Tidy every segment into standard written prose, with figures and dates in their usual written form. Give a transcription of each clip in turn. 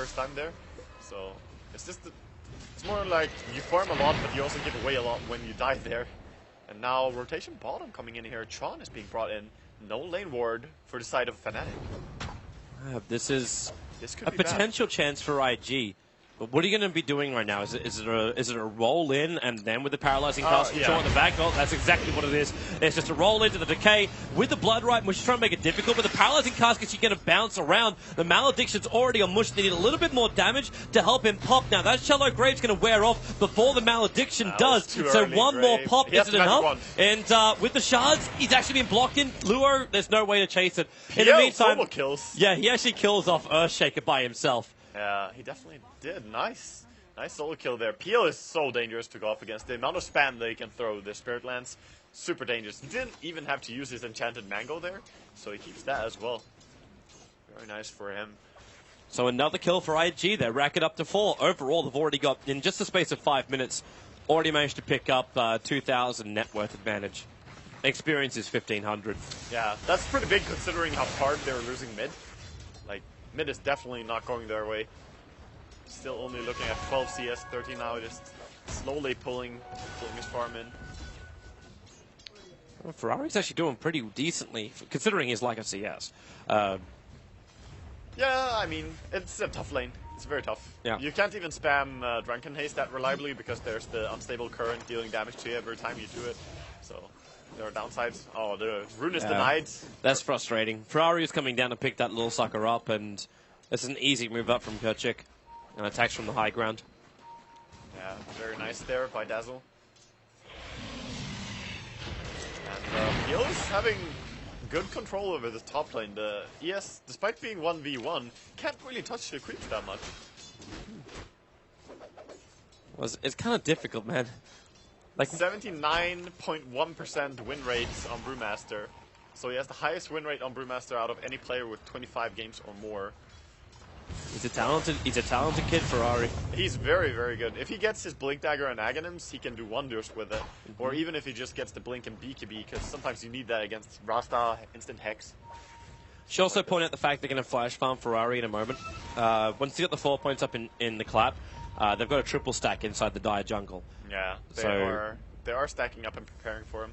first time there. So it's just it's more like you farm a lot, but you also give away a lot when you die there. And now rotation bottom coming in here. Tron is being brought in. No lane ward for the side of Fnatic. This is This could a be potential chance for IG. But what are you going to be doing right now? Is it a roll in and then with the paralyzing cast control on the back? Oh, that's exactly what it is. It's just a roll into the decay with the blood right, which is trying to make it difficult. But the paralyzing casket, you're going to bounce around. The malediction's already on Mush. They need a little bit more damage to help him pop. Now that Shallow Grave's going to wear off before the malediction does. So one more pop isn't enough. And with the shards, he's actually been blocked in. Luo, there's no way to chase it. In the meantime, kills. Yeah, he actually kills off Earthshaker by himself. Yeah, he definitely did. Nice solo kill there. Peel is so dangerous to go up against. The amount of spam they can throw the Spirit Lance, super dangerous. He didn't even have to use his Enchanted Mango there, so he keeps that as well. Very nice for him. So another kill for IG there, rack it up to 4. Overall, they've already got, in just the space of 5 minutes, already managed to pick up 2,000 net worth advantage. Experience is 1,500. Yeah, that's pretty big considering how hard they were losing mid. Like, mid is definitely not going their way. Still only looking at 12 CS, 13 now, just slowly pulling his farm in. Well, Ferrari's actually doing pretty decently, considering his lack of CS. Yeah, I mean, it's a tough lane. It's very tough. Yeah. You can't even spam Drunken Haste that reliably because there's the unstable current dealing damage to you every time you do it. So there are downsides. Oh, the rune is denied. That's frustrating. Ferrari is coming down to pick that little sucker up, and it's an easy move up from Kerchik. And attacks from the high ground. Yeah, very nice there by Dazzle. And Peel is having good control over the top lane. The ES, despite being 1v1, can't really touch the creeps that much. Well, it's kind of difficult, man. Like 79.1% win rate on Brewmaster. So he has the highest win rate on Brewmaster out of any player with 25 games or more. He's a talented kid, Ferrari. He's very, very good. If he gets his Blink Dagger and Aghanims, he can do wonders with it. Or even if he just gets the Blink and BKB, because sometimes you need that against Rasta, Instant Hex. Should also point out the fact they're going to flash farm Ferrari in a moment. Once they got the 4 points up in the clap, they've got a triple stack inside the Dire jungle. Yeah, they are stacking up and preparing for him.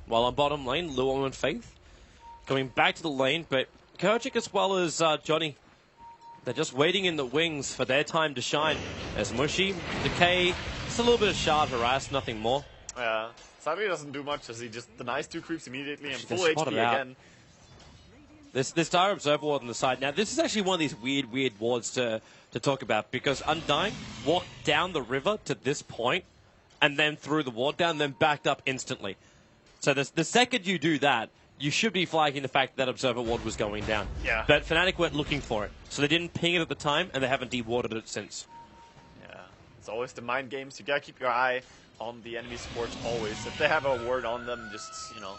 While on bottom lane, Luo and Faith coming back to the lane, but Kerchik as well as Johnny, they're just waiting in the wings for their time to shine. As Mushy, Decay, just a little bit of shard harass, nothing more. Yeah, sadly doesn't do much as he just denies 2 creeps immediately and full HP again. This Dire Observer Ward on the side. Now, this is actually one of these weird wards to talk about, because Undying walked down the river to this point and then threw the ward down, then backed up instantly. So the second you do that, you should be flagging the fact that Observer Ward was going down. Yeah. But Fnatic weren't looking for it. So they didn't ping it at the time, and they haven't dewarded it since. Yeah. It's always the mind games. You gotta keep your eye on the enemy supports always. If they have a ward on them, just, you know,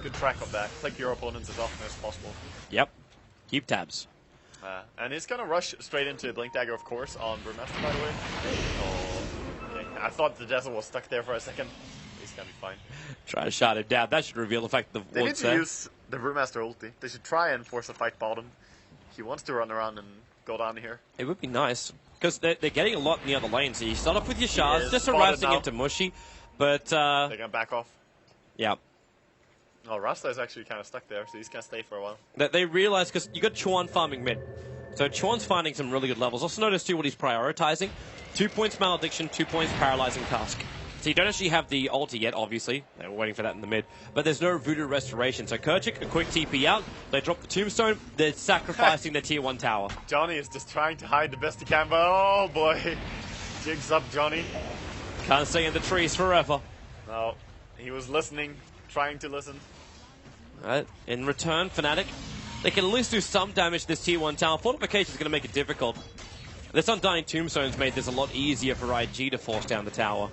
good track of that. Click your opponents as often as possible. Yep. Keep tabs. And he's gonna rush straight into Blink Dagger, of course, on Brewmaster, by the way. Oh, okay. I thought the Dazzle was stuck there for a second. He's gonna be fine. Try to shut it down. That should reveal the fact that the They need to use the Brewmaster ulti. They should try and force a fight bottom. He wants to run around and go down here. It would be nice, because they're getting a lot in the other lane. So you start off with your shards, just harassing into Mushy, but they're gonna back off. Yeah. Oh, Rasta is actually kind of stuck there, so he's gonna stay for a while. They realize, because you got Chuan farming mid, so Chuan's finding some really good levels. Also notice too what he's prioritizing: 2 points Malediction, 2 points Paralyzing Cask. So you don't actually have the ulti yet, obviously. We're waiting for that in the mid. But there's no Voodoo Restoration. So Kerchik, a quick TP out. They drop the Tombstone. They're sacrificing the tier 1 tower. Johnny is just trying to hide the best he can, but oh boy. Jigs up, Johnny. Can't stay in the trees forever. No, he was listening, trying to listen. In return, Fnatic, they can at least do some damage to this tier 1 tower. Fortification is going to make it difficult. This Undying Tombstone's made this a lot easier for IG to force down the tower.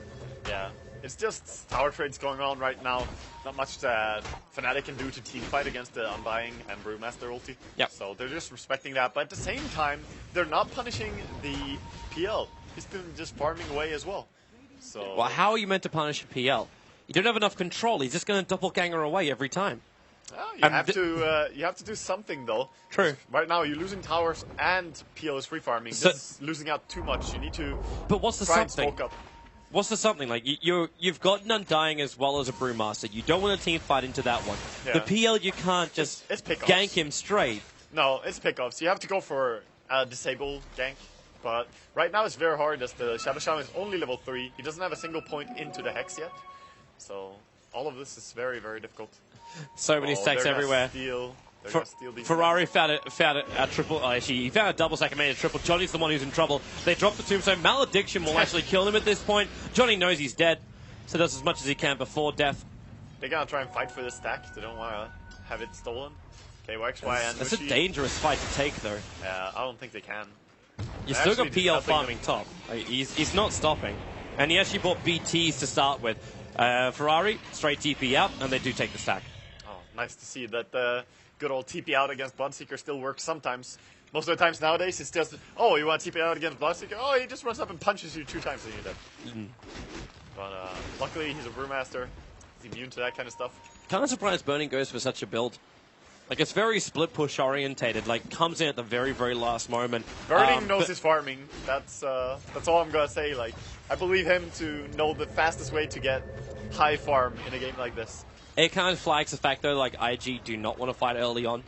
Yeah, it's just tower trades going on right now. Not much that Fnatic can do to teamfight against the Undying and Brewmaster ulti. Yep. So they're just respecting that, but at the same time, they're not punishing the PL. He's been just farming away as well. So. Well, how are you meant to punish a PL? You don't have enough control. He's just going to doppelganger away every time. Well, you have to do something though. True. Right now you're losing towers and PL is free farming. So, this is losing out too much. You need to. But what's the try something? And smoke up. What's the something? Like, you've got an Undying as well as a Brewmaster. You don't want a team fight into that one. Yeah. The PL, you can't just it's gank him straight. No, it's pickups. You have to go for a disable gank. But right now it's very hard as the Shadow Shaman is only level 3. He doesn't have a single point into the Hex yet. So all of this is very, very difficult. So many stacks everywhere. Ferrari found a triple. Actually, he found a double stack and made a triple. Johnny's the one who's in trouble. They dropped the tombstone. Malediction will actually kill him at this point. Johnny knows he's dead, so does as much as he can before death. They're gonna try and fight for this stack. They don't want to have it stolen. KYXY and That's a dangerous fight to take, though. Yeah, I don't think they can. You still got PL farming top. He's not stopping, and he actually bought BTs to start with. Ferrari straight TP out, and they do take the stack. Oh, nice to see that the good old TP out against Bloodseeker still works sometimes. Most of the times nowadays, it's just, oh, you want to TP out against Bloodseeker? Oh, he just runs up and punches you 2 times and you're dead. But luckily, he's a Brewmaster. He's immune to that kind of stuff. Kind of surprised Burning goes for such a build. Like, it's very split push orientated. Like, comes in at the very, very last moment. Burning knows his farming. That's all I'm gonna say. Like, I believe him to know the fastest way to get high farm in a game like this. It kind of flags the fact, though, like, IG do not want to fight early on.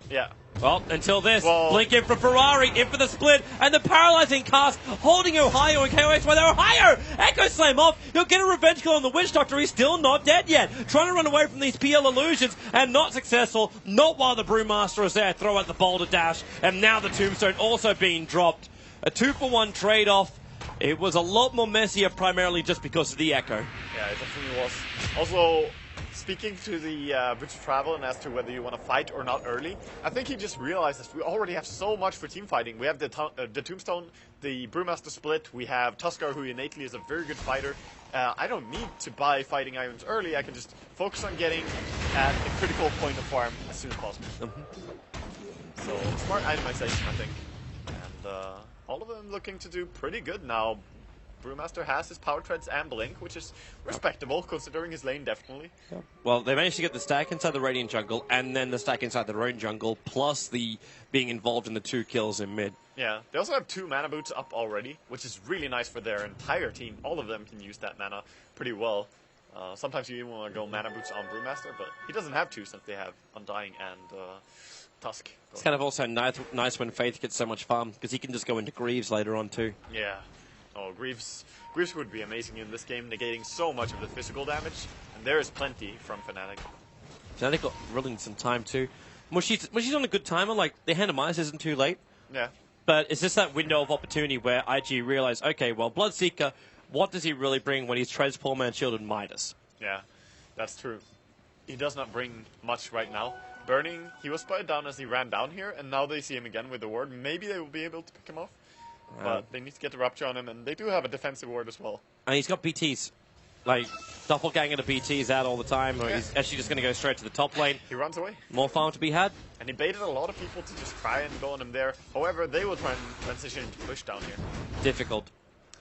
Yeah. Well, until this, well, Blink in for Ferrari, in for the split, and the paralyzing cast holding Ohio and KOX by Ohio! Echo Slam off, he'll get a revenge kill on the Witch Doctor, he's still not dead yet. Trying to run away from these PL illusions, and not successful, not while the Brewmaster is there, throw out the Boulder Dash, and now the Tombstone also being dropped. A 2-for-1 trade-off. It was a lot more messier, primarily just because of the Echo. Yeah, it definitely was. Also, speaking to the British Travel and as to whether you want to fight or not early, I think he just realizes we already have so much for team fighting. We have the Tombstone, the Brewmaster split, we have Tuskar, who innately is a very good fighter. I don't need to buy fighting items early, I can just focus on getting at a critical point of farm as soon as possible. So, smart itemization, I think. And all of them looking to do pretty good now. Brewmaster has his power treads and blink, which is respectable considering his lane, definitely. Yeah. Well, they managed to get the stack inside the Radiant jungle, and then the stack inside their own jungle, plus the being involved in the 2 kills in mid. Yeah, they also have 2 mana boots up already, which is really nice for their entire team. All of them can use that mana pretty well. Sometimes you even want to go mana boots on Brewmaster, but he doesn't have to since they have Undying and Tusk. It's kind of also nice when Faith gets so much farm, because he can just go into Greaves later on too. Yeah. Oh, Greaves would be amazing in this game, negating so much of the physical damage, and there is plenty from Fnatic. Fnatic got really some time too. Was she's on a good timer, like the Hand of Midas isn't too late. Yeah. But it's just that window of opportunity where IG realized, okay, well, Bloodseeker, what does he really bring when he's Treads, Poor Man, Shield, and Midas? Yeah, that's true. He does not bring much right now. Burning, he was spotted down as he ran down here, and now they see him again with the ward. Maybe they will be able to pick him off. But they need to get the Rupture on him, and they do have a defensive ward as well. And he's got BTs. Like, doppelganger to BTs out all the time, or he's actually just going to go straight to the top lane. He runs away. More farm to be had. And he baited a lot of people to just try and go on him there. However, they will try and transition into push down here. Difficult.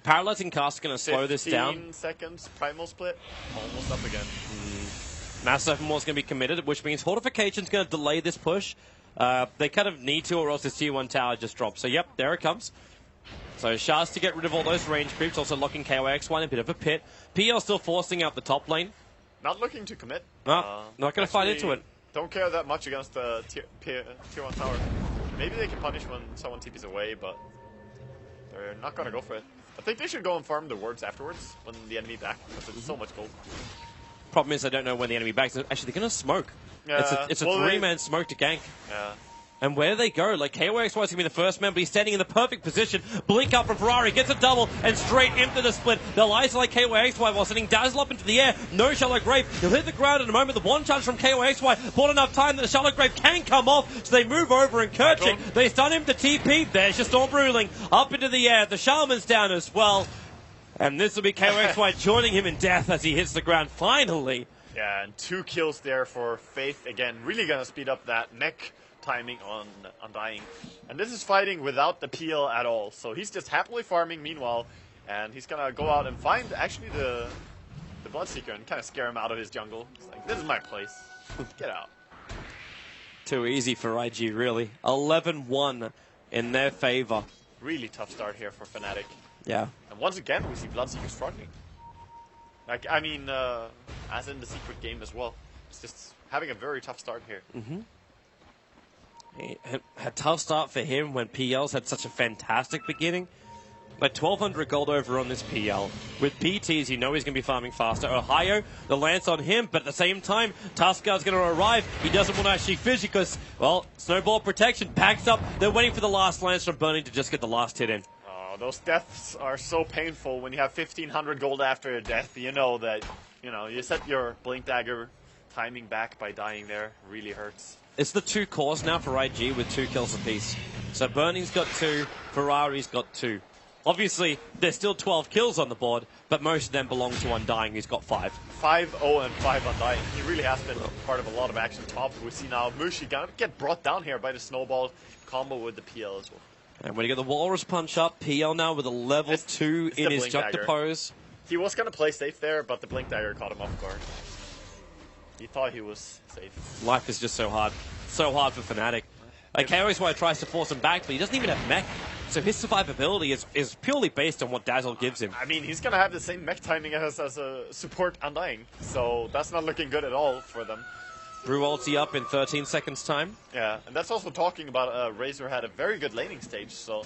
Paralyzing cast is going to slow this down. 15 seconds, Primal Split, almost up again. Massive More's going to be committed, which means Fortification's going to delay this push. They kind of need to, or else this tier 1 tower just drops. So, yep, there it comes. So Shah's to get rid of all those range creeps, also locking KYXY in a bit of a pit. PL still forcing out the top lane. Not looking to commit. No, not going to fight into it. Don't care that much against the tier 1 tower. Maybe they can punish when someone TP's away, but they're not going to go for it. I think they should go and farm the wards afterwards when the enemy back, because it's so much gold. Problem is I don't know when the enemy backs. Actually, they're going to smoke. It's a 3-man smoke to gank. Yeah. And where do they go? Like, KOXY is going to be the first man, but he's standing in the perfect position. Blink up from Ferrari, gets a double, and straight into the split. They'll isolate KOXY while sending Dazzle up into the air. No Shallow Grave. He'll hit the ground in a moment. The one charge from KOXY bought enough time that the Shallow Grave can come off, so they move over and Kerchik. They stun him to TP. There's your Storm Ruling. Up into the air. The Shaman's down as well. And this will be KOXY joining him in death as he hits the ground finally. Yeah, and 2 kills there for Faith. Again, really going to speed up that neck timing on Undying. And this is fighting without the PL at all. So he's just happily farming meanwhile, and he's gonna go out and find actually the Bloodseeker and kind of scare him out of his jungle. He's like, this is my place. Get out. too easy for IG, really. 11-1 in their favor. Really tough start here for Fnatic. Yeah. And once again, we see Bloodseeker struggling. Like, I mean, as in the secret game as well. It's just having a very tough start here. A tough start for him when PL's had such a fantastic beginning. Like 1,200 gold over on this PL. With BTs, you know he's going to be farming faster. Ohio, the lance on him, but at the same time, Tuskar's going to arrive. He doesn't want to actually finish because, well, snowball protection backs up. They're waiting for the last lance from Burning to just get the last hit in. Oh, those deaths are so painful when you have 1,500 gold after a death. You know that, you set your Blink Dagger timing back by dying there. Really hurts. It's the 2 cores now for IG with 2 kills apiece. So Burning's got 2, Ferrari's got 2. Obviously, there's still 12 kills on the board, but most of them belong to Undying, who's got 5. 5-0 and 5 Undying. He really has been part of a lot of action top. We see now Mushi gonna get brought down here by the snowball combo with the PL as well. And when you get the Walrus punch up, PL now with a level 2 in his Juxtapose. He was going to play safe there, but the Blink Dagger caught him off guard. He thought he was safe. Life is just so hard. So hard for Fnatic. Like, KO's why tries to force him back, but he doesn't even have mech. So his survivability is purely based on what Dazzle gives him. I mean, he's going to have the same mech timing as a support Undying. So that's not looking good at all for them. Brew ulti up in 13 seconds time. Yeah, and that's also talking about Razor had a very good laning stage, so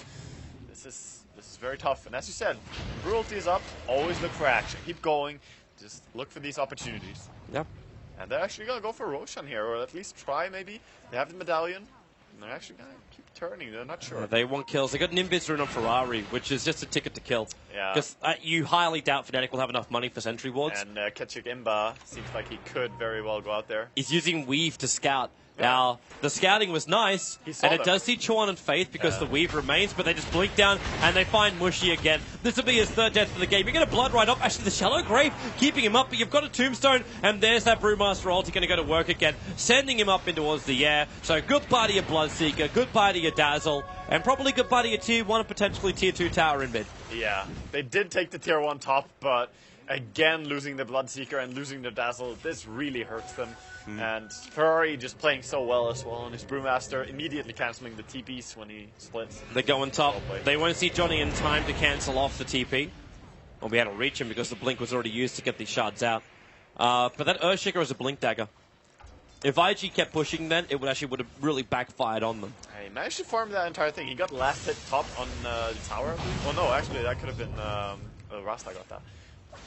this is very tough. And as you said, Brew ulti is up, always look for action. Keep going, just look for these opportunities. Yep. And they're actually going to go for Roshan here, or at least try maybe. They have the medallion, and they're actually going to keep turning, they're not sure. They want kills. They got Nimbus rune on Ferrari, which is just a ticket to kill. Yeah. Because you highly doubt Fnatic will have enough money for sentry wards. And Ketchuk Imba seems like he could very well go out there. He's using Weave to scout. Yeah. Now, the scouting was nice, and it does see Chuan and Faith because the Weave remains, but they just blink down and they find Mushi again. This will be his 3rd death of the game. You get a Blood right up. Actually, the Shallow Grave keeping him up, but you've got a Tombstone, and there's that Brewmaster ulti going to go to work again, sending him up in towards the air. So goodbye to your Bloodseeker, goodbye to your Dazzle, and probably goodbye to your Tier 1 and potentially Tier 2 tower in mid. Yeah, they did take the Tier 1 top, but again losing the Bloodseeker and losing the Dazzle, this really hurts them. And Ferrari just playing so well as well on his Brewmaster, immediately cancelling the TPs when he splits. They go on top. They won't see Johnny in time to cancel off the TP. Well, we had to reach him because the Blink was already used to get these shards out. But that Earthshaker is a Blink Dagger. If IG kept pushing then, it would have really backfired on them. He managed to farm that entire thing. He got last hit top on the tower. Well, no, actually, that could have been Rasta got that.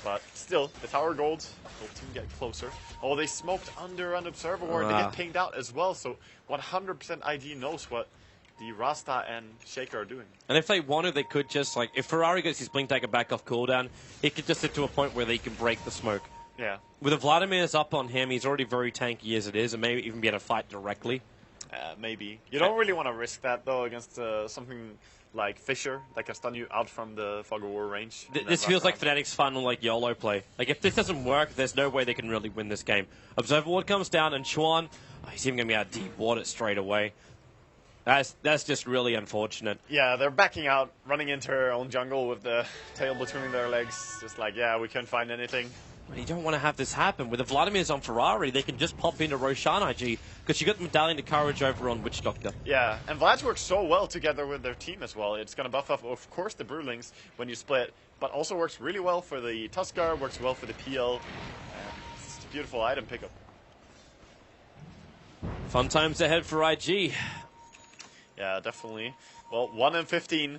But still, the tower gold will team get closer. Oh, they smoked under an observer ward. They get pinged out as well, so 100% IG knows what the Rasta and Shaker are doing. And if they wanted, they could just, like, if Ferrari gets his Blink Dagger back off cooldown, it could just get to a point where they can break the smoke. Yeah. With the Vladimir's up on him, he's already very tanky as it is, and maybe even be able to fight directly. Maybe. You don't really want to risk that, though, against something like Fisher that can stun you out from the Fog of War range. This feels like Fnatic's final YOLO play. Like, if this doesn't work, there's no way they can really win this game. Observer Ward comes down, and Chuan, he's even going to be able to deep ward it straight away. That's just really unfortunate. Yeah, they're backing out, running into their own jungle with the tail between their legs. Just like, yeah, we couldn't find anything. You don't want to have this happen. With the Vladimir's on Ferrari, they can just pop into Roshan IG, because you got the Medallion to Courage over on Witch Doctor. Yeah, and Vlads work so well together with their team as well. It's going to buff up, of course, the Brewlings when you split, but also works really well for the Tuskar, works well for the PL. It's a beautiful item pickup. Fun times ahead for IG. Yeah, definitely. Well, 1 and 15